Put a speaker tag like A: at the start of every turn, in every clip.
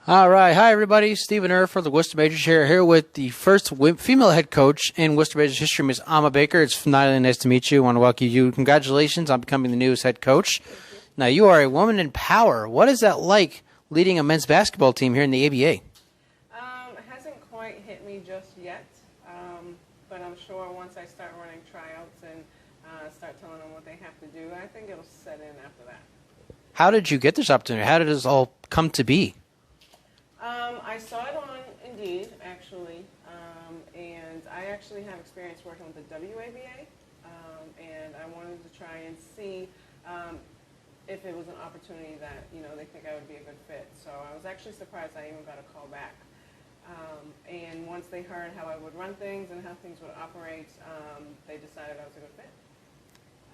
A: All right. Hi, everybody. Stephen Err for the Worcester Majors here with the first female head coach in Worcester Majors history, Ms. Amma Baker. It's finally nice to meet you. I want to welcome you. Congratulations on becoming the newest head coach. Now, you are a woman in power. What is that like leading a men's basketball team here in the ABA?
B: It hasn't quite hit me just yet, but I'm sure once I start running tryouts and start telling them what they have to do, I think it'll set in after that.
A: How did you get this opportunity? How did this all come to be?
B: I saw it on Indeed, actually, and I actually have experience working with the WABA, and I wanted to try and see if it was an opportunity that, they think I would be a good fit. So I was actually surprised I even got a call back. And once they heard how I would run things and how things would operate, they decided I was a good fit.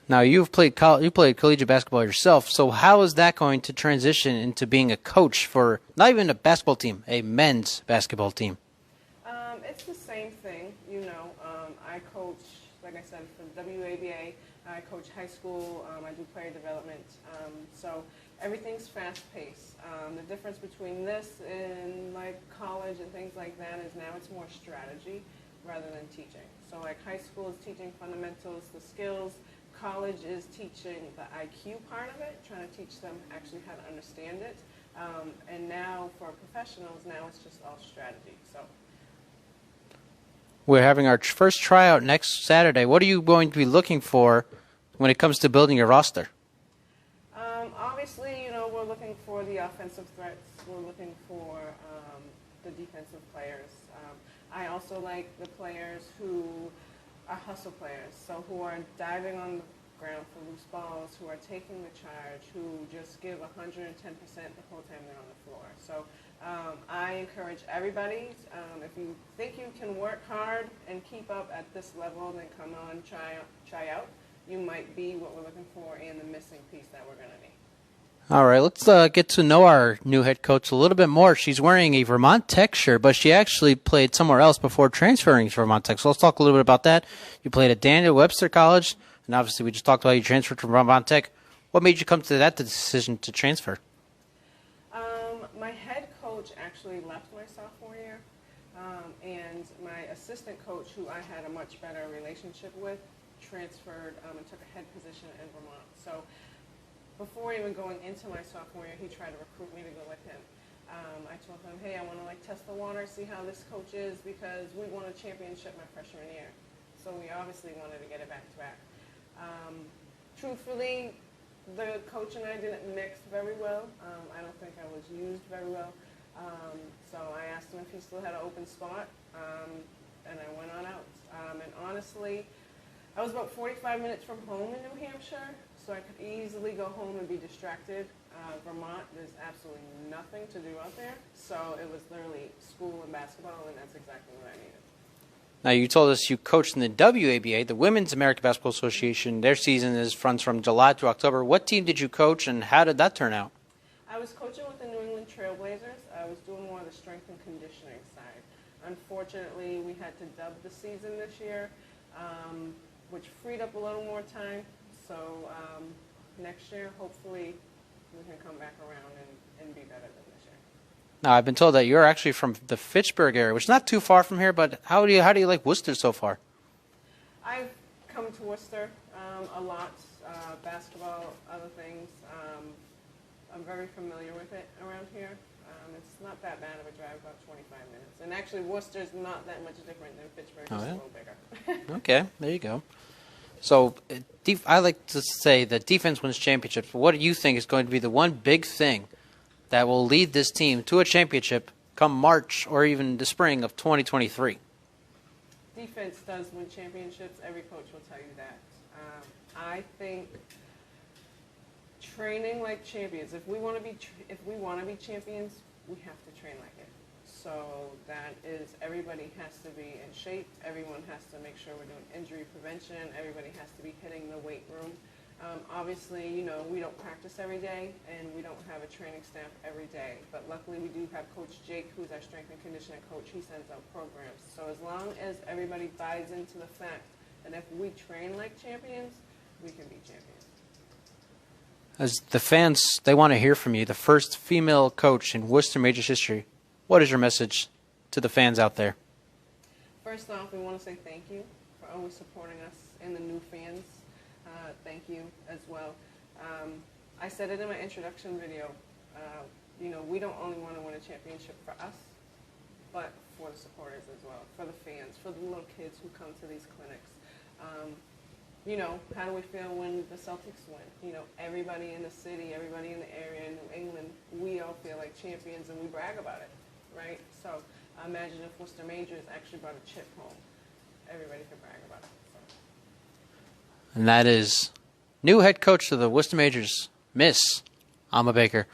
A: Now, you played collegiate basketball yourself, so how is that going to transition into being a coach for not even a basketball team, a men's basketball team?
B: It's the same thing, I coach, like I said, for WABA. I coach high school. I do player development. So everything's fast-paced. The difference between this and like college and things like that is now it's more strategy rather than teaching. So like high school is teaching fundamentals, the skills. College is teaching the IQ part of it, trying to teach them actually how to understand it. And now for professionals, now it's just all strategy. So
A: we're having our first tryout next Saturday. What are you going to be looking for when it comes to building your roster?
B: Obviously, we're looking for the offensive threats. We're looking for the defensive players. I also like the players who are hustle players, so who are diving on the ground for loose balls, who are taking the charge, who just give 110% the whole time they're on the floor. So I encourage everybody, if you think you can work hard and keep up at this level, then come on, try out. You might be what we're looking for and the missing piece that we're going to need.
A: All right, let's get to know our new head coach a little bit more. She's wearing a Vermont Tech shirt, but she actually played somewhere else before transferring to Vermont Tech. So let's talk a little bit about that. You played at Daniel Webster College, and obviously we just talked about you transferred to Vermont Tech. What made you come to that decision to transfer?
B: My head coach actually left my sophomore year, and my assistant coach, who I had a much better relationship with, transferred and took a head position in Vermont. So before even going into my sophomore year, he tried to recruit me to go with him. I told him, hey, I want to test the water, see how this coach is, because we won a championship my freshman year. So we obviously wanted to get it back-to-back. Truthfully, the coach and I didn't mix very well. I don't think I was used very well. So I asked him if he still had an open spot, and I went on out. And honestly, I was about 45 minutes from home in New Hampshire, so I could easily go home and be distracted. Vermont, there's absolutely nothing to do out there, so it was literally school and basketball, and that's exactly what I needed.
A: Now, you told us you coached in the WABA, the Women's American Basketball Association. Their season runs from July to October. What team did you coach, and how did that turn out?
B: I was coaching with the New England Trailblazers. I was doing more of the strength and conditioning side. Unfortunately, we had to dub the season this year, which freed up a little more time. So next year, hopefully, we can come back around and be better than this year.
A: Now, I've been told that you're actually from the Fitchburg area, which is not too far from here, but how do you like Worcester so far?
B: I've come to Worcester a lot, basketball, other things. I'm very familiar with it around here. It's not that bad of a drive, about 25 minutes. And actually, Worcester's not that much different than Fitchburg, just a little bigger.
A: Okay, there you go. So I like to say that defense wins championships. But what do you think is going to be the one big thing that will lead this team to a championship come March or even the spring of 2023?
B: Defense does win championships. Every coach will tell you that. I think training like champions. If we want to be champions, we have to train like it. So that is, everybody has to be in shape. Everyone has to make sure we're doing injury prevention. Everybody has to be hitting the weight room. Obviously, we don't practice every day, and we don't have a training staff every day. But luckily, we do have Coach Jake, who's our strength and conditioning coach. He sends out programs. So as long as everybody buys into the fact that if we train like champions, we can be champions.
A: As the fans, they want to hear from you, the first female coach in Worcester Majors history. What is your message to the fans out there?
B: First off, we want to say thank you for always supporting us and the new fans. Thank you as well. I said it in my introduction video. You know, we don't only want to win a championship for us, but for the supporters as well, for the fans, for the little kids who come to these clinics. You know, how do we feel when the Celtics win? You know, everybody in the city, everybody in the area, in New England, we all feel like champions and we brag about it, right? So imagine if Worcester Majors actually brought a chip home. Everybody could brag about it. So.
A: And that is new head coach of the Worcester Majors, Miss Alma Baker.